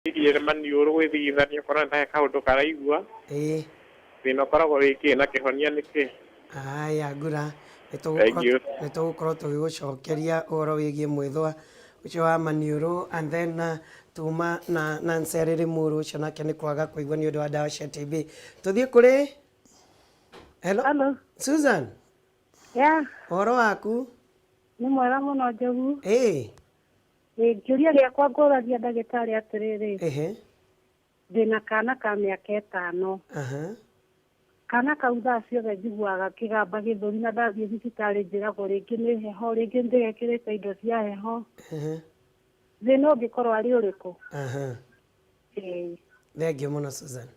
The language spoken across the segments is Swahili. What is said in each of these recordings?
Man yoro with the that you for a how to Caraigua. We no Paraguay na Kehonia Nike. Aya gura Thank you. nitugukorwo tugigucokeria uhoro wigie mwithwa ucio wa maniuru and then tuma na ncerere muru ucio nake ni kwaga kuigua ni undu wa dawa cia TB. Tuthie kuri Hello Susan. Yeah. Uhoro waku Ni mwega muno Njogu. Ngiuria giakwa nguragia ndagitari atiriri. Ndina kana ka miaka 5. Kana kau thaa ciothe njiguaga kĩgamba gĩthũri na ndathiĩ thibitarĩ njĩragwo rĩngĩ nĩ heho rĩngĩ ndĩgekĩrĩte indo cia heho. Thĩna ũngĩkorwo arĩ ũrĩkũ? Thengiũ mũno Susan.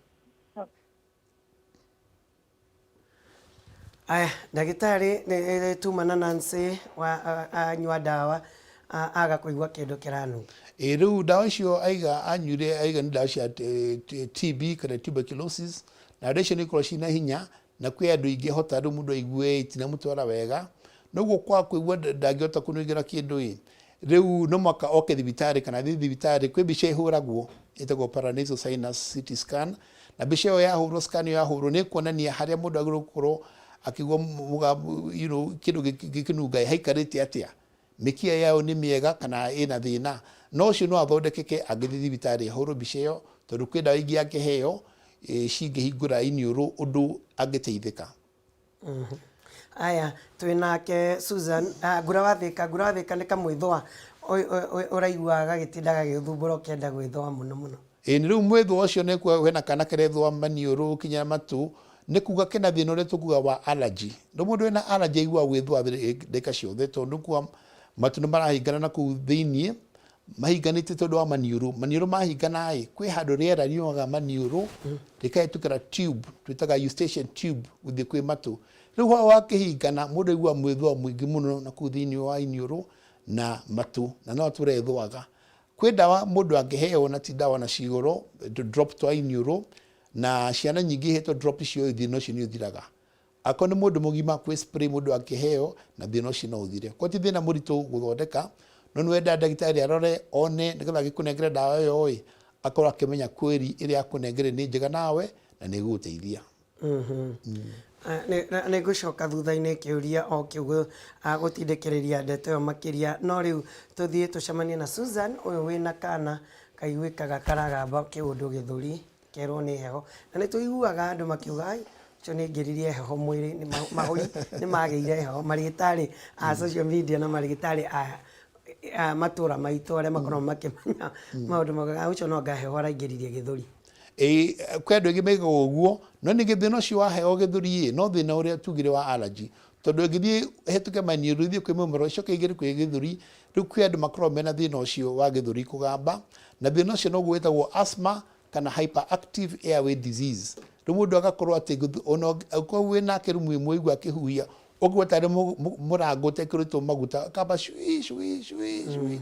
Aya ndagĩtarĩ tuma na Nancy anyua ndawa aga kũigua kĩndũ kĩranu. Rĩu ndawa icio anyuire aiga nĩ ndawa cia TB kana tuberculosis na rĩcio nĩ ikorwo ciina hinya na kwĩ andũ ingĩ hota rĩu mũndũ aigue itinamũtwara wega noguo kwa kũigua ndangĩhota kũnungĩra kĩndũ rĩu no mũhaka oke thibitarĩ kana thiĩ thibitarĩ kwĩ mbica ihũragwo ĩtagwo paranasal sinus CT scan na mbica ĩyo yahũrwo scan ĩyo yahũrwo nĩ kuonania harĩa mũndũ agĩrĩirwo gũkorwo akĩigua kĩndũ gĩkĩnunga haikarĩte atĩa mĩkiha yao nĩ mĩega kana ĩna thĩna no ũcio no athondekeke agĩthiĩ thibitarĩ ahũrwo mbica ĩyo tondũ kwĩ ndawa ingĩ angĩheo cingĩhingũra iniũrũ ũndũ angĩteithĩka. Aya twinake Susan ngurawathĩka nĩ kamwĩthwa ũraiguaga gĩtindaga gĩgĩthumbũra ũkĩenda gwĩthwa mũno. Nĩ rĩu mwĩthwa ũcio nĩ kuo wena kana karethwa maniũrũ kinya matũ nĩ kuga kena thĩna ũrĩa tũkuga wa allergy. Nĩ mũndũ wĩna allergy aiguaga gwĩthwa ndagĩka ciothe tondũ kuo matũ nĩ marahingana na kũu thĩiniĩ mahinganĩte tondũ wa maniũrũ mahingana kwĩ handũ rĩera riumaga maniũrũ rĩkahĩtũkĩra tube twĩtaga eustachian tube gũthiĩ kwĩ matũ rĩu hwa wakĩhingana mũndũ aiguaga mwĩthũa mũingĩ mũno na kũu thĩiniĩ wa iniũrũ na matũ na no tũrethũaga kwĩ ndawa mũndũ angĩheo na ti ndawa na cigũrũ drop twa iniũrũ na ciana nyingĩ ihetwo drop icio thĩna ũcio nĩ ũthiraga akorwo nĩ mũndũ mũgima kwĩ spray mũndũ angĩheo na thĩna ũcio no ũthire ko ti thĩna mũritũ gũthondeka no nĩ wenda ndagĩtarĩ arore one nĩgetha agĩkũnengere ndawa ĩyo akorwo akĩmenya kwĩri ĩrĩa akũnengere nĩ njega nawe na nĩ ĩgũgũteithia. Nĩ ngũcoka thutha-inĩ kĩũria o kĩu gũtindĩkĩrĩria ndeto ĩyo makĩria no rĩu tũthiĩ tũcemanie na Susan ũyũ wĩna kana kaiguĩkaga karagamba kĩũndũ gĩthũri kerwo nĩ heho na nĩ tũiguaga andũ makiuga cio nĩ ngĩririe heho mwĩrĩ mahũri nĩ magĩire heho marĩgĩtarĩ a social media na marĩgĩtarĩ matũra maitũ arĩa makoragwo makĩmenya maũndũ maugaga ũcio no ngaheho araingĩririe gĩthũri. Kwĩ andũ aingĩ maigaga ũguo no ningĩ thĩna ũcio wa heho gĩthũri no thĩna ũrĩa tugire wa allergy tondũ ũngĩthiĩ hĩtũke maniũrũ ithiĩ kwĩ mũmero icoke igĩrĩ kwĩ gĩthũri rĩu kwĩ andũ makoragwo mena thĩna ũcio wa gĩthũri kũgamba na thĩna ũcio noguo wĩtagwo asthma kana hyperactive airway disease rĩu mũndũ agakorwo atĩ ona ũkorwo wĩnake rumu ĩmwe igua akĩhuhia ũguo tarĩ mũrango ũtekĩrĩtwo maguta akamba cui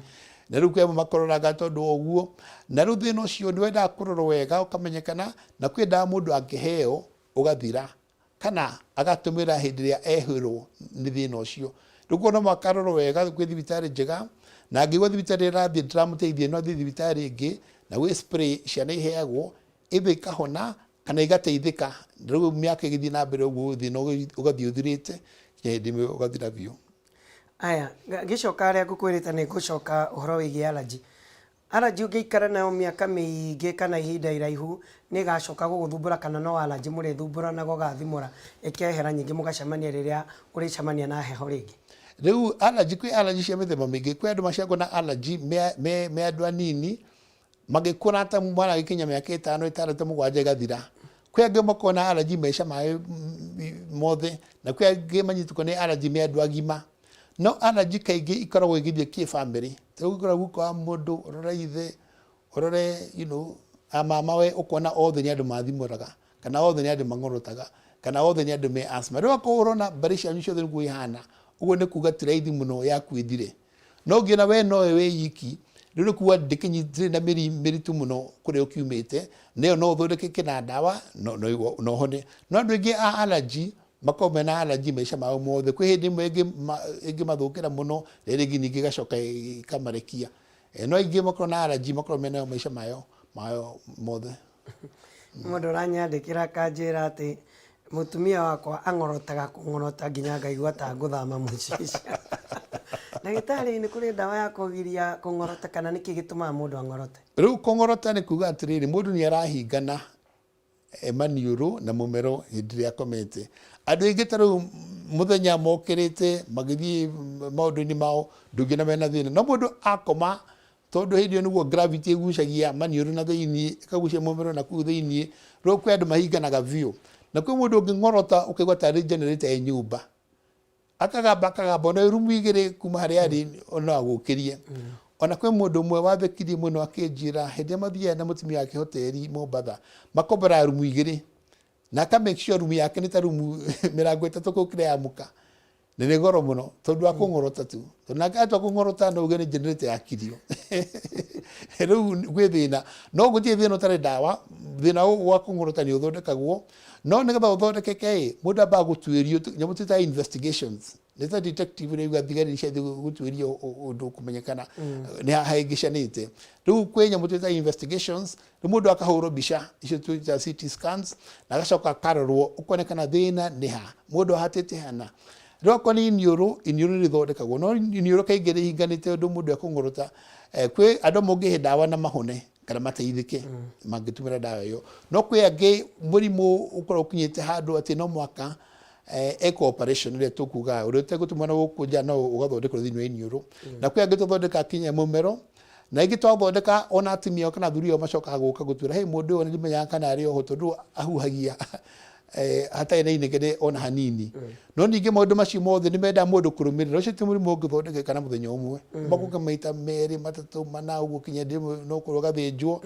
na rĩu kwĩ makororaga tondũ ũguo na rĩu thĩna ũcio nĩ wendaga kũrorwo wega ũkamenyekana na kwĩ ndawa mũndũ angĩheo ũgathira kana agatũmĩra hĩndĩ ĩrĩa ehĩrwo nĩ thĩna ũcio rĩu kuo no makarorwo wega kwĩ thibitarĩ njega na angĩgua thibitarĩ ĩrathiĩ ndĩramũteithia no athiĩ thibitarĩ ĩngĩ na gwĩ spray ciana iheagwo ĩthĩ ikahona kana igateithĩka rĩu mĩaka ĩgĩthiĩ na mbere ũguo thĩna ũgathiĩ ũthirĩte hĩndĩ ũgathira biũ. Aya ngĩcoka arĩa ngũkwĩrĩte nĩ ngũcoka ũhoro wĩgiĩ allergy ũngĩikara nayo mĩaka mĩingĩ kana ihinda iraihu nĩ ĩgacoka gũgũthumbũra kana no allergy mũrĩthumbũranaga ũgathimũra ĩkehera nyingĩ mũgacemania rĩrĩa ũrĩcemania na heho rĩngĩ. Rĩu kwĩ allergy cia mĩthemba mĩingĩ kwĩ andũ maciaragwo na allergy me andũ anini magĩkũra ta mwana agĩkinya mĩaka 5 6 7 ĩgathira kwĩ angĩ makoragwo na allergy maica maĩ mothe na kwĩ angĩ manyitũko nĩ allergy me andũ agima no allergy kaingĩ ikoragwo igĩthiĩ kĩ-bamĩrĩ rĩu ũkora guka wa mũndũ ũrore ithe ũrore mama we ũkona othe nĩ andũ mathimũraga kana othe nĩ andũ mang'orotaga kana othe nĩ andũ me asthma rĩu akorwo ũrona mbarĩ cianyu ciothe nĩguo ihana ũguo nĩ kuga ti raithi mũno yaku ĩthire no ngĩona we nowe wĩ iki rĩu nĩ kuga ndĩkĩnyitire na mĩritũ mũno kũrĩa ũkiumĩte nayo no ũthondekeke na ndawa no hone no andũ aingĩ a allergy makorwo mena allergy maica mao mothe kwĩ hĩndĩ ĩmwe ĩngĩmathũkĩra mũno rĩrĩ ningĩ igacoka ikamarekia no aingĩ makorwo na allergy makorwo menayo maica mayo mayo mothe mundu uranyandikira kanjira ati mutumia wakwa ang'orotaga kung'orota nginya ngaigua ta nguthama mucicia. Ndagitari, ni kuri dawa ya kugiria kung'orota kana niki gitumaga mundu ang'orote? Riu kung'orota ni kuga atiriri mundu ni arahingana maniuru na mumero hindi ria akomete. Andu aingi taru muthenya mokirite magithii maundu-ini mao ndungina mena thina, no mundu akoma tondu hindi iyo niguo gravity igucagia maniuru na thiini ikagucia mumero na kuu thiini, riu kwi andu mahinganaga biu, na kwi mundu unging'orota ukigwa tari generator e nyumba akagamba ona rumu igiri kuma haria ari ona agukirie. Ona kwi mundu umwe wathikirie muno akinjira hindi mathia na mutumia wake hoteli Mombatha makombora rumu igiri na aka make sure rumu yake ni ta rumu mirango itatu kukire yamuka na ni goro muno tondu akung'orota tu na gatwa kung'orota no ugene generator yakirio. Riu gwi thina no gutie thina utari dawa, thina wa kung'orota ni uthondekagwo, no nigetha uthondekeke mundu amba gutuirio nyamu twita investigations. Nita detective ni gathigari cia gutuirio undu kumenyekana ni haingicanite. Riu kwi nyamu twita investigations, ni mundu akahurwo bica icio twita CT scans na agacoka akarorwo ukonekana thina ni ha mundu ahatite hana. Riu ko ni iniuru rithondekagwo, no iniuru kaingĩ rĩhinganĩte ũndũ mũndũ akũng'orota. Kwĩ andũ mũngĩhe dawa na mahone kana mateithĩke mangĩtũmĩra dawa ĩyo, no kwĩ angĩ mũrimũ ũkorwo ũkinyĩte handũ atĩ no mwaka eco operation ĩrĩa tũkuga ũrĩa ũtegũtũmwo na gũkũ nja no ũgathondekwo thĩinĩ wa iniuru, na kwĩ angĩ tũthondeka kinya mũmero, na ingĩ twathondeka ona atumia kana athuri ao macokaga gũka gũtwĩra hĩ mũndũ ũyũ ndimenyaga kana arĩ oho tondũ ahuhagia hatarĩ na inegene ona hanini. No ningĩ maũndũ macio mothe nĩ menda mũndũ kũrũmĩrĩra. Ũcio ti mũrimũ ũngĩthondekeka na mũthenya ũmwe, maguka maita merĩ matatũ mana ũguo kinya no ũkorwo gathĩnjwo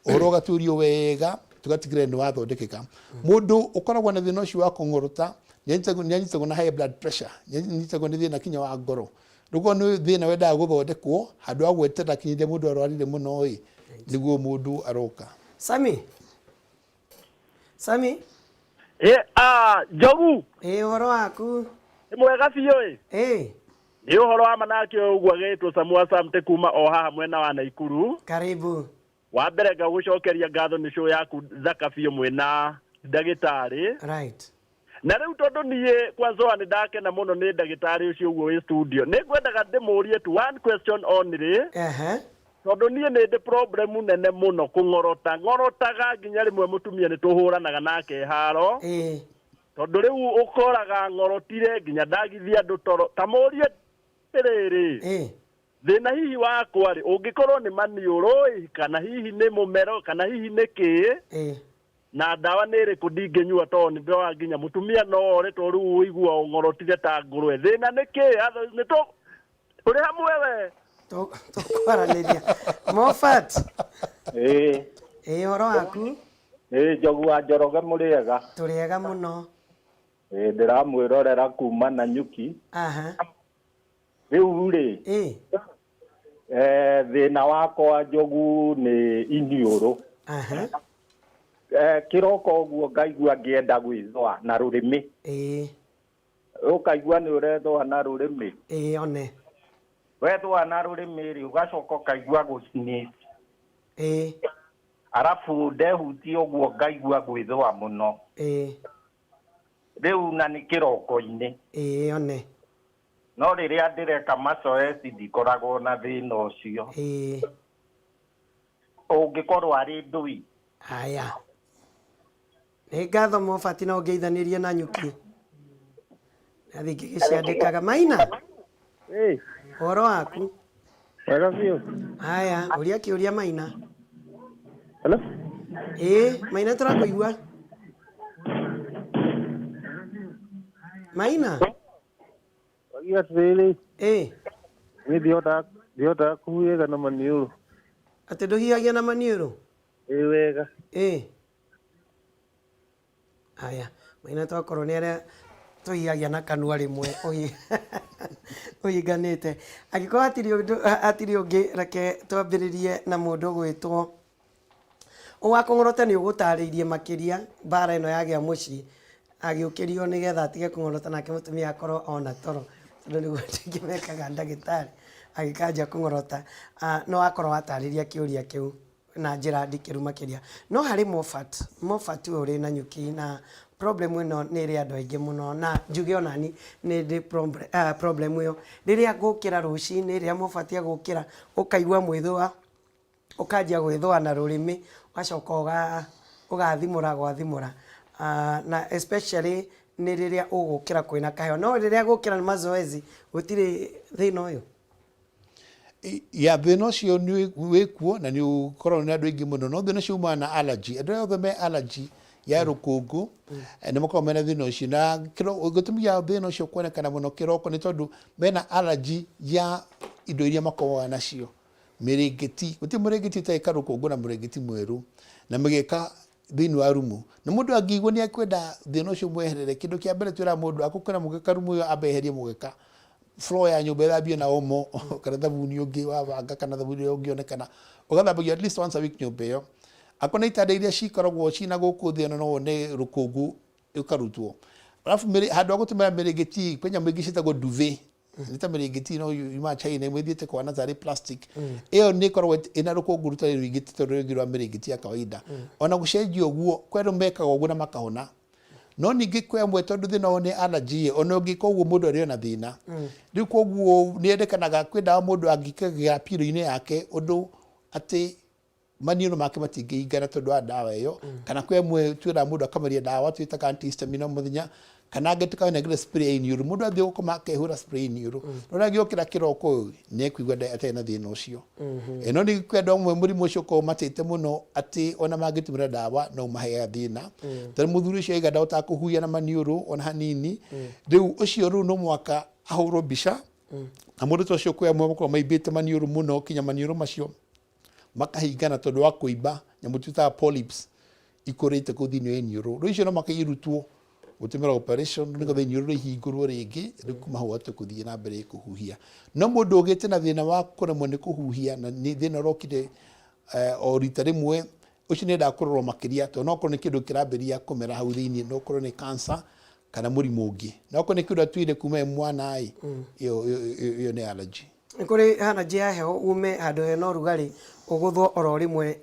ũhoro ũgaturio wega tũgatigĩrĩra nĩ wathondekeka. Mũndũ ũkoragwo na thĩna ũcio wa kũng'orota nĩanyitagwo na high blood pressure, nĩanyitagwo nĩ thĩna kinya wa ngoro. Rĩu nĩ thĩna wendaga gũthondekwo handũ ha gweterera kinya mũndũ arwarire mũno nĩguo mũndũ aroka. Sami Njogu. Uhoro waku? Ni mwega biũ Ni uhoro wa manake ũguo agĩtwo Samua Samte kuma o haha mwena wa Naikuru. Karibu. Wa mbere ngagucokeria ngatho nĩ show yaku thaka biũ mwena ndagĩtarĩ. Right. Na rĩu tondu niĩ kwanza nĩ ndakena mũno nĩ ndagĩtarĩ ũcio ũguo wĩ studio. Nĩ ngwendaga ndĩmũrie tu one question only. Tondu niĩ nĩ ndĩ problem nene mũno ng'orotaga nginya rĩmwe mũtumia nĩ tũhũranaga nake haro. Tondu rĩu ũkoraga ng'orotire nginya ndagithia andũ toro. Ta mũrie rĩrĩ. Thĩna hihi wakwa rĩ ũngĩkorwo nĩ maniũrũ kana hihi nĩ mũmero kana hihi nĩ kĩ? Na dawa nĩ ĩrĩkũ ndingĩnyua tondũ nĩ ndĩroa nginya mũtumia no ore tondũ rĩu ũigua ũng'orotire ta ngũrwe. Thĩna nĩ kĩ? Nĩ tũrĩ hamwe we. Tukwaranĩria. Moffat. Uhoro waku? Njogu wa Njoroge mũrĩega? Tũrĩega mũno. Ndĩramwĩrorera kuma na nyuki. Rĩu rĩ thĩna wakwa Njogu nĩ iniũrũ. Kĩroko ũguo ngaigua ngĩenda gwĩthũa na rũrĩmĩ. Ũkaigua nĩ ũrethũa na rũrĩmĩ? One. Wethũa na rũrĩmĩ rĩ ũgacoka ũkaigua gũsneeze. Arabu ndehutia ũguo ngaigua gwĩthũa mũno. Rĩu na nĩ kĩroko-inĩ. One. No rĩrĩa ndĩreka mazoezi ndikoragwo na thĩna ũcio. Ũngĩkorwo arĩ ndũi. Haya. Nĩ ngatho Moffat na ũngeithanĩrie na nyuki. Nathi ngĩgĩciandĩkaga Maina. Uhoro waku? Wega biũ. Haya, ũria kĩũria Maina. Hello? Maina tũrakũigua. Maina? Wagia atĩrĩrĩ. Niĩ ndihotaga kũhuhĩga na maniũrũ. Atĩ ndũhihagia na maniũrũ? Wega. Haya, Maina twakorwo nĩ arĩa tũhihagia na kanua rĩmwe ũhinganĩte. Angĩkorwo hatirĩ ũngĩ reke twambĩrĩrie na mũndũ gwĩtwo wa kũng'orota nĩ ũgũtarĩirie makĩria mbara ĩno yagĩa mũciĩ agĩũkĩrio nĩgetha atige kũng'orota nake mũtumia akorwo ona toro tondũ nĩguo ndingĩmekaga ndagĩtarĩ agĩkanja kũng'orota. No akorwo watarĩria kĩũria kĩu na njira ndikiru makiria no hari Moffat uri na nyuki na problem ino ni ri andu aingi muno na njuge onani ni ndi problem iyo riria ngukira rucini riria Moffat agukira ukaigua mwithwa ukanjia gwithwa na rurimi ugacoka ugathimura gwathimura na especially ni riria ugukira kwina kaheo no riria gukira ni mazoezi gutire thina uyu ya thina ucio ni wikuo na ni ukorwo ni andu aingi muno no thina ucio umana na allergy andu othe me allergy ya rukungu ni makorwo mena thina ucio na gutumia thina ucio kuonekana muno kiroko ni tondu mena allergy ya indo iria makoragwo nacio mirigiti guti murigiti ta ikarukungu na murigiti mweru na migeka thini wa rumu na mundu angigwo ni akwenda thina ucio mweherere kindu kia mbere twira mundu akukana mugeka rumu yo abeherie mugeka floor ya nyumba thambio na omo kana thabuni ungi wa vanga kana thabuni ungi onekana ugathambagia at least once a week nyumba yo akona itanda iria cikoragwo cina guku thina no ne rukungu ukarutwo alafu handu agutumira mirigiti kwenya mwingi citagwo duvet nita mirigiti no yuma China mwithiete kwa nazari plastic iyo ni korwo ina rukungu rutari rwingiti tondu rwingirwa mirigiti ya kawaida ona gucenjia uguo kweru mekaga uguo na makahona no ningi kwa mwe tondu thina one allergy ona ungika uguo mundu ari na thina riu koguo ni endekanaga kwenda mundu angikagira piro-ini yake undu ati maniũrũ make matingĩingana tondu wa dawa iyo kana kwa mwe twira mundu akamaria dawa twitaga antihistamine muthenya kana angĩtuka negre spray iniũrũ mundu athie gukoma akehura spray iniũrũ no nagiokira kiroko ni kuigwa atari na thina ucio eno ni kwenda mwe mũrimũ ucio ko matete muno ati ona mangĩtumĩra dawa no maheaga thina tondu muthuri ucio aiga dawa ta kuhuia na maniũrũ ona hanini riu ucio ru no mwaka ahurwo mbica na mundu ucio kwa mwe makorwo maimbĩte maniũrũ muno kinya maniũrũ macio makahingana tondu wa kuimba nyamu twitaga polyps ikurite ku thini wa iniũrũ riu icio no makairutwo gutumira operation niko thini iniũrũ ihingũrwo ringi riku mahote kuthie na mbere kuhuhia no mundu ugite na thina wa kuremwo ni kuhuhia na ni thina rokire o rita rimwe ucio ni ndakurorwo makiria to no korwo ni kindu kiramberia kumera hau thini no korwo ni cancer kana murimu ungi no korwo ni kindu atwire kuma mwana ai iyo ni allergy kuri hana jia heho ume handu hena urugari uguthwo oro rimwe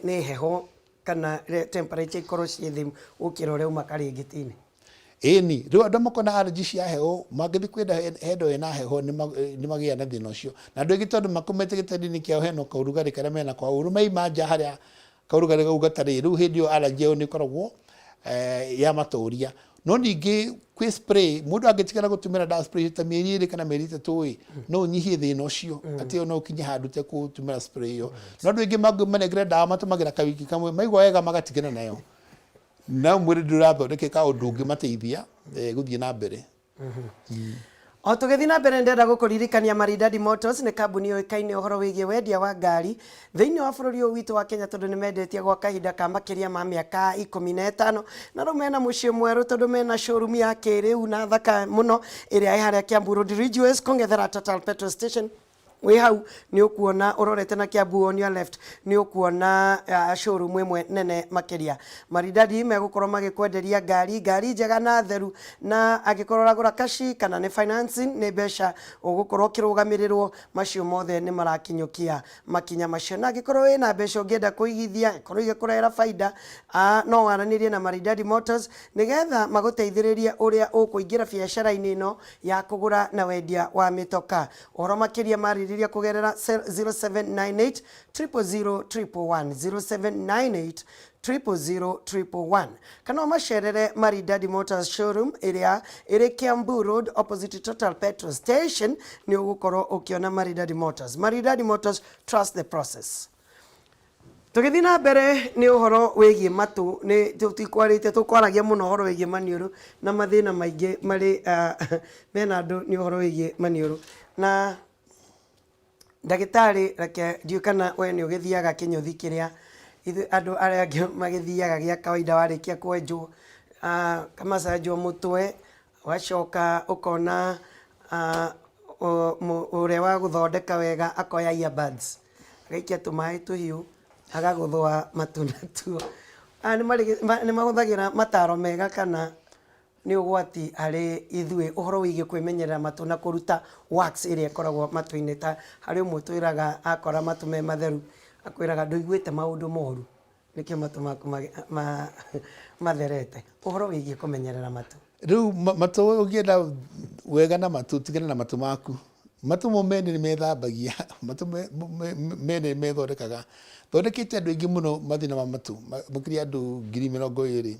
ni heho kana temperature ikorwo ci thi ukira uria uma karingitini ni riu andu makona allergy cia heho magithi kwenda hendo ena heho ni magia na thina ucio na andu aingi tondu makomete gitari-ini kiao heno kaurugari karia mena kwa urumai manja haria kaurugari gau gatari riu hindi yo allergy yo ni koragwo ya maturia no ningi kwi spray mundu angitikana gutumira dawa spray ta mieri kana mieri 3 no nyihie thina ucio ati no kinye handu te gutumira spray yo no andu aingi manegre dawa matumagira kawiki kamwe maigwa wega magatigana nayo na mwiri ndurathondekeka undu ungi mateithia guthie na mbere o tugithi na mbere ndenda gukuririkania Maridadi Motors ni kambuni yoikaine uhoro wigie wendia wa ngari thiini wa bururi uyu witu wa Kenya tondu ni mendetie gwa kahinda ka makiria ma miaka 15 na ro mena mucie mweru tondu mena showroom ya kiriu na thaka muno iria iharia Kiambu Road Ridgeways kongethera Total Petrol Station wi hau ni ukuona urorete na Kiambu on your left ni ukuona showroom imwe nene makiria Maridadi megukorwo magikwenderia ngari njega na theru na agikorora gura kashi kana ni financing ni besha ugukorwo kirugamirirwo macio mothe ni marakinyukia makinya macio na agikorwo wina besha ungienda kuigithia korwo igikurehera faida no waranirie na Maridadi Motors nigetha maguteithiririe uria ukuingira biacara-ini ino ya kugura na wendia wa mitoka oro makiria maririria kugerera 0798 000 0798 000 kana macerere Maridadi Motors showroom iria iri Kiambu Road opposite Total Petrol Station ni ugukorwo ukiona Maridadi Motors trust the process tugithi na mbere ni uhoro wigie matu ni tutikwarite tukwaragia muno uhoro wigie maniuru na mathina maingi mari mena andu ni uhoro wigie maniuru na ndagitari reke ndiukana we ni ugithiaga kinyothi kiria andu aria angi magithiaga gia kawaida warikia kwenjwo kama sanjwo mutwe wacoka ukona uria wa guthondeka wega akoya earbuds agaikia tumai tuhiu agaguthwa matunda tuo ni mahuthagira mataro mega kana ni ugwati hari ithue uhoro wigie kwimenyerera matu na kuruta wax iria ikoragwo matu-ini ta hari umwe twiraga akora matu me matheru akwiraga nduiguite maundu moru nikio matu maku matherete uhoro wigie kumenyerera matu riu matu ugienda wega na matu tigana na matu maku matu mo mene ni methambagia matu mene methondekaga thondekete andu aingi muno mathina ma matu mukiria andu 20,000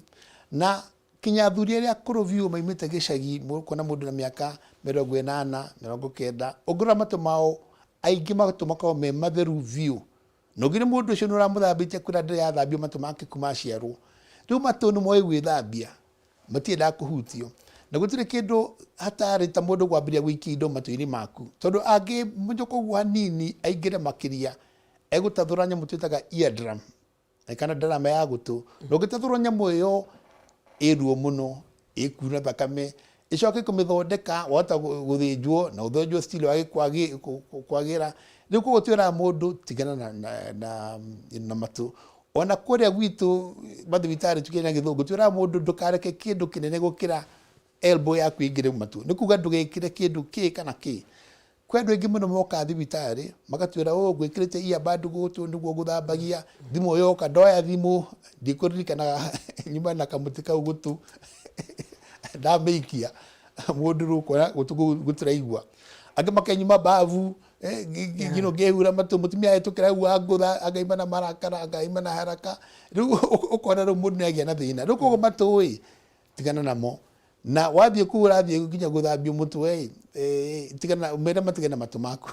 na kinya athuri aria akuru biu maimite gicagi kuona mundu na miaka 80 90 ungura matu mao aingi matu makao me matheru biu no gire mundu ucio nuramuthambitie kwira ndire yathambio matu make kuma ciarwo riu matu ni moe gwithambia matienda kuhutio na gutire kindu hatari ta mundu gwambiria gwiki indo matu-ini maku tondu angi munjoko gwa nini aingire makiria egutathura nyamu twitaga eardrum kana ndarama ya gutu no gitathura nyamu iyo iruo muno ikuna thakame icoke kumithondeka wata guthinjwo na uthinjwo still wage kwagira riu kugutwira mundu tigana na matu ona kuria gwitu mathibitari tukina githungu twira mundu ndukareke kindu kinene gukira elbow yaku ingire matu nikuga ndugekire kindu ki kana ki kwendu ingi muno moka thibitari magatwira gwikirite earbud gutu niguo guthambagia thimu yoka ndoya thimu ndikuririkana nyuma na kamuti kau gutu ndameikia mundu rukora gutiraigua angi makenyuma bavu ngehura matu mutumia etukira gwa ngutha agaima na marakara agaima na haraka riu ukona ru mundu niagia na thina riu kugo matu tigana namo na wathie kuura thie kinya guthambio mutu tigana mera matigana matu maku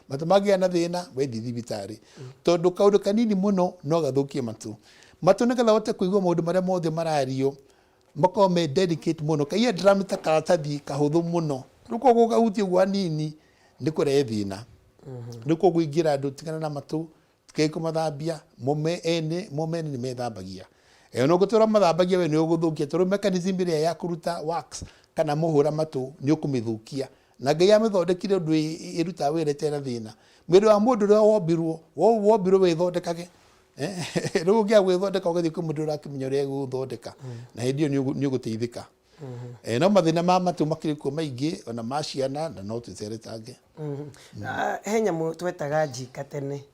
matu magia na thina wethi thibitari tondu kaundu kanini muno no gathukie matu nikala wote kuigua maundu maria mothe marario makao me dedicate muno kai drum ta karatathi kahuthu muno ruko gugahutie gwa nini nikure thina ruko guingira andu tigana na matu tikeiko mathambia momene ni methambagia no gutura mathambagia we ni uguthukia tondu mechanism iria ya kuruta wax kana muhura matu ni ukumithukia na ngai amithondekire undu iruta wira tena thina mwiri wa mundu ria wombirwo withondekage riu ngia gwithondeka ugathie kwi mundu urakimenya uria guthondeka na hindi iyo ni uguteithika no mathina ma matu makirikuo maingi ona ma ciana na no tuceretange he nyamu twetaga njika tene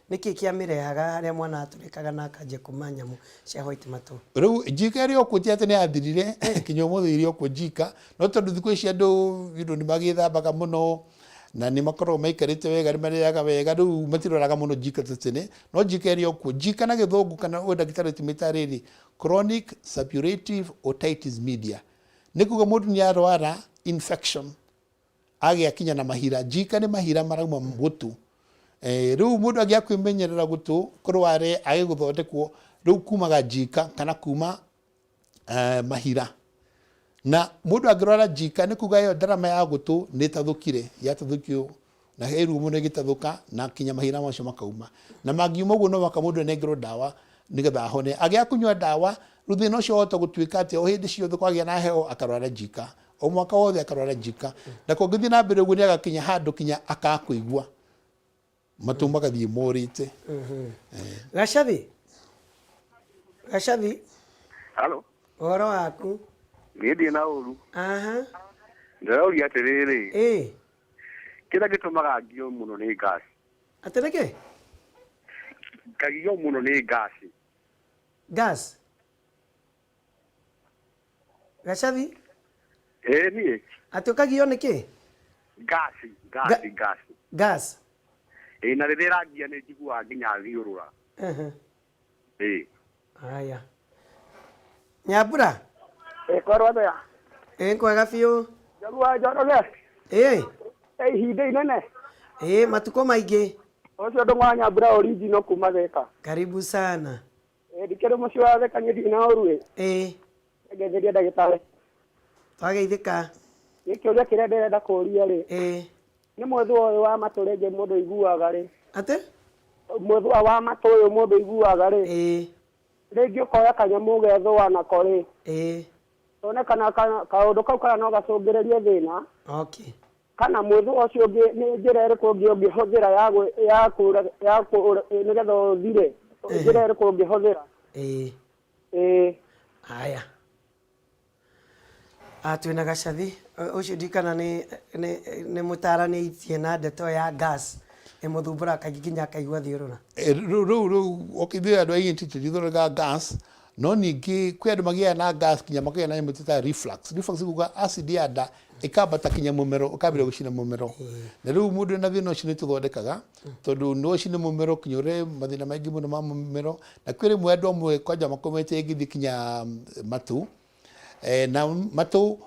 niki kiamirehaga haria mwana aturikaga na akanjia kuma nyamu cia white matu riu njika ria okutia tene yathirire kinya umuthi iria oku njika no tondu thiku ici andu ni magithambaga muno na ni makorwo maikarite wega ni mariaga wega riu matiroraga muno njika tene no njika ria oku njika na githungu kana ndagitari timitariri chronic suppurative otitis media nikuga mundu ni arwara infection agia kinya na mahira njika ni mahira marauma gutu riu mundu agia kwimenyerera gutu kurware agi guthondekwo riu kumaga njika kana kuma mahira na mundu angirwara njika nikuga yo ndarama ya gutu ni tathukire yatathukio na heru muno gitathuka na kinya mahira macio makauma na mangiuma guo no makamundu nengerwo dawa nigetha hone agia kunywa dawa ruthina ucio wota gutuika ati o hindi ciothe kwagia na heo akarwara njika o mwaka wothe akarwara njika na kungithi na mbere uguo ni agakinya handu kinya akakuigua matu magathie morite Gashathi halo oro waku nidi na uru aha ndauria atiriri kira gitumaga ngio muno ni gas atereke kagio muno ni gas Gashathi ni atukagio niki gas na rira ngia ni njigua nginya thiurura haya Nyambura korwa ya kwega biu jagua jorole hinde inene matuko maingi ucio ndungwa Nyambura original kuma Thika karibu sana ndikere mucio wa Thika nyidi na oru ngetheria ndagitari twageithika nikiuria kiria ndirenda kuria ri ni mwethu uyu wa maturenge mundu iguaga ri ate mwethu wa matu uyu mundu iguaga ri ringi ukoya kanyamu gethwa nako ri onekana kaundu kau kana no gacungirerie thina kana mwethu ucio ni njira iriku ungihuthira ya nigetha uthire njira iriku ungihuthira haya twina Gashathi ucio ndikana ni mutaranitie na ndeto ya gas muthumbura kagikinya kaigwa thiuruna okithio andu aingi tithuraga gas no ningi kwi andu magia na gas kinya magia na mutita reflux kuga acid ya nda ikambata kinya mumero ukabira gucina mumero na riu mundu na thina ucio nituthondekaga tondu no cine mumero kinyore mathina maingi muno ma mumero na kwiri mwendu amwe kwanja makomete ngithi kinya matu na matu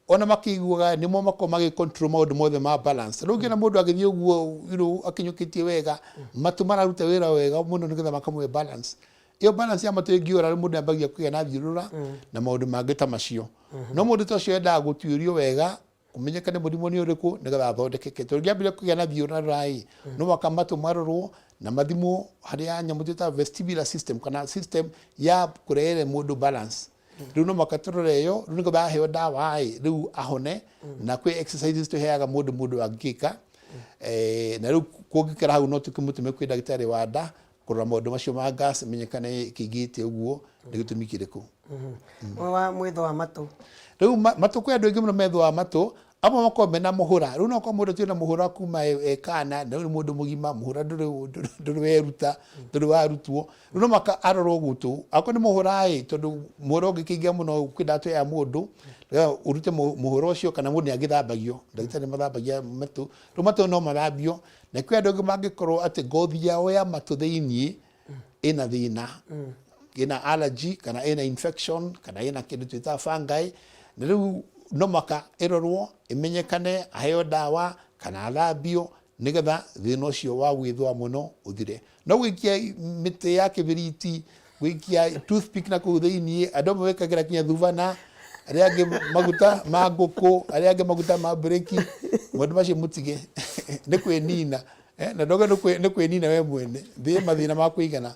ona makiguaga nimo magi control maundu mothe ma balance riu ngina mundu agithie uguo akinyukitie wega matu mararuta wira wega muno nigetha makamwe balance iyo balance ya matu ingiura mundu ambagia kugia na thiurura na maundu mangi ta macio no mundu tocio enda gutuirio wega kumenyekane murimo ni uriku nigetha athondekeke tondu ngiambire kugia na thiurura rai no makamatu marorwo na mathimo haria nyamu twita vestibular system kana system ya kurere mundu balance riu no makatorore yo riu nigetha aheo dawa riu ahone na kwi exercises tuheaga mundu angika na riu kungikira hau no tukimutume kwi ndagitari wa nda kurora maundu macio ma gas menyekane kigite uguo ni gitumi kiriku wa mwitho wa matu riu matu kwi andu aingi muno metho wa matu amo mako mena muhura riu no ko mundu tina muhura kuma kana na mundu mugima muhura nduru weruta nduru warutwo riu no maka aroro gutu ako ni muhura tondu muhura ngikigia muno kwindato ya mundu urute muhura ucio kana mundu agithambagio ndagitari mathambagia matu riu matu no mathambio na kwi andu mangikorwo ati ngothi yao ya matu thiini ina thina ina allergy kana ina infection kana ina kindu twita fungi na riu no maka irorwo imenyekane aheo dawa kana athambio nigetha thina ucio wa gwithwa muno uthire no gwikia miti ya kibiriti gwikia toothpick na kuu thiini andu mawekagira kinya thuvana aria angi maguta ma nguku aria angi maguta ma breki mundu macio mutige ni kwinina na ndogo ni kwinina we mwene thie mathina ma kuigana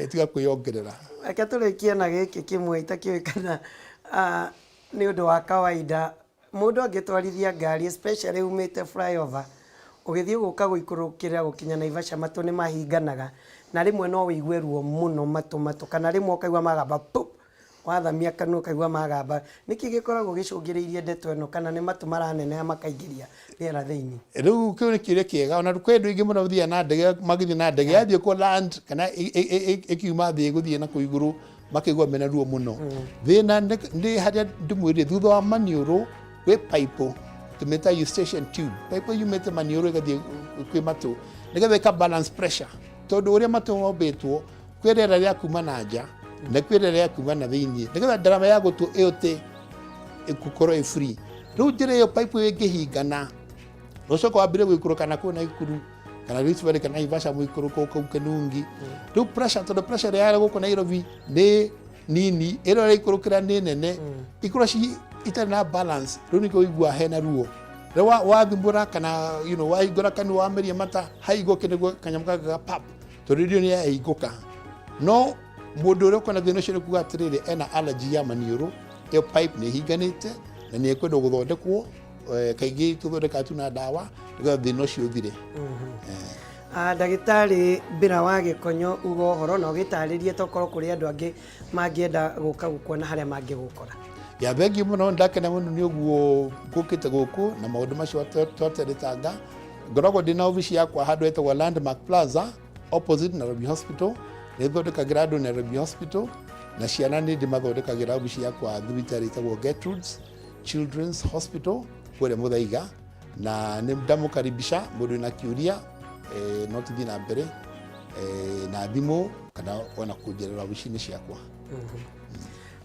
tiga kwiongerera aka turikie na giki kimwe itakiwikana ni undu wa kawaida mundu angitwarithia ngari especially umite flyover ugithie guka guikurukira gukinya Naivasha matu ni mahinganaga na rimwe no wigue ruo muno matu kana rimwe ukaigwa magamba pop wathamia kanu kaigwa magamba niki gikoragwo gicungiriirie ndeto eno kana ni matu maranene makaingiria riera thiini riu kiu ni kiure kiega ona kwendu ingi muno thia na ndege magithie na ndege yathie ko land kana ikiuma thie guthie na kuiguru makigwa mena ruo muno thina ndi haria ndimwire thutha wa maniuru we pipe tumeta eustachian tube pipe yumete maniuru gathie kwi matu nigetha ka balance pressure tondu uria matu mobetwo kwirera ria kuma na nja na kwirera ria kuma na thiini nigetha ndarama ya gutu eote ikukoro free riu njira iyo pipe ingihingana rucoko wambire gwikuruka na kuna ikuru kana Rift Valley kana Naivasha mwikuruko kau Kanungi riu pressure tondu pressure ya guku Nairobi ni nini ero ikurukira ni nene ikuraci itari na balance riu niko igua hena ruo riu wathumbura kana waigura kanu wameria mata haigo kiniguo kanyamuka ga pap tondu rio ni yaiguka no mundu uria kona thina ucio kuga atiriri ena allergy ya maniuru iyo pipe ni higanite na ni ekwenda guthondekwo kaingi tuthondeka tu na dawa nigetha thina ucio uthire ndagitari mbira wa gikonyo ugo horo no gitaririe tokorwo kuri andu angi mangienda guka gukuona haria mangigukora ya thengi muno ndakena muno ni uguo ngukite guku na maundu macio twateretanga ngoragwo ndina ofici yakwa handu hetagwo Landmark Plaza opposite Nairobi Hospital nithondekagira andu Nairobi Hospital na ciana ni ndimathondekagira ofici yakwa thibitarĩ ĩtagwo Gertrude's Children's Hospital kule Muthaiga na ndamukaribisha mundu na kiuria no tuthii na mbere na thimu kana ona kunjerera ofici-inĩ ciakwa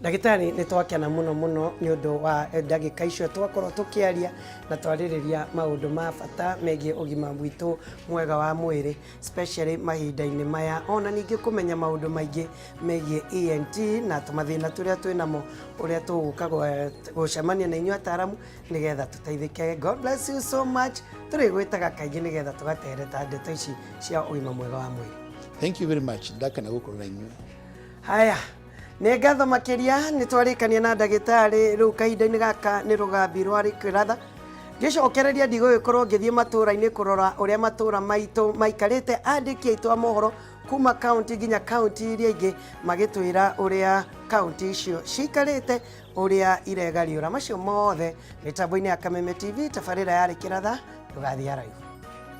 ndagitari ni twakena muno ni undu wa ndagika icio twakorwo tukiaria na twaririria maundu ma bata megie ugima witu mwega wa mwiri especially mahinda-ini maya ona ningi kumenya maundu maingi megie ENT na tumathina turia twinamo uria tuguka gucemania na inyuĩ ataramu nigetha tutaithike. God bless you so much. Turi gwitaga kaingi nigetha tugatereta ndeto ici cia ugima mwega wa mwiri. Thank you very much. Ndakena gukorwo na inyuĩ. Haya nä ngatho makiria nä twarikania na ndagitari riu kahinda-inĩ gaka nä rugambi rwari kwiratha ngicokereria ndigå gä korwo ngä thiä matå-ra-inä kå rora å rä a matå-ra maitå maikarä te andä aitå a mohoro kuma kaunti nginya kaunti iria ingä magä twä ra å rä a kaunti icio cikarä te å rä a iregariå ra macio mothe mä tambo-inä ya Kameme TV tabarä ra yarä kä ratha ndå gathiä araihu.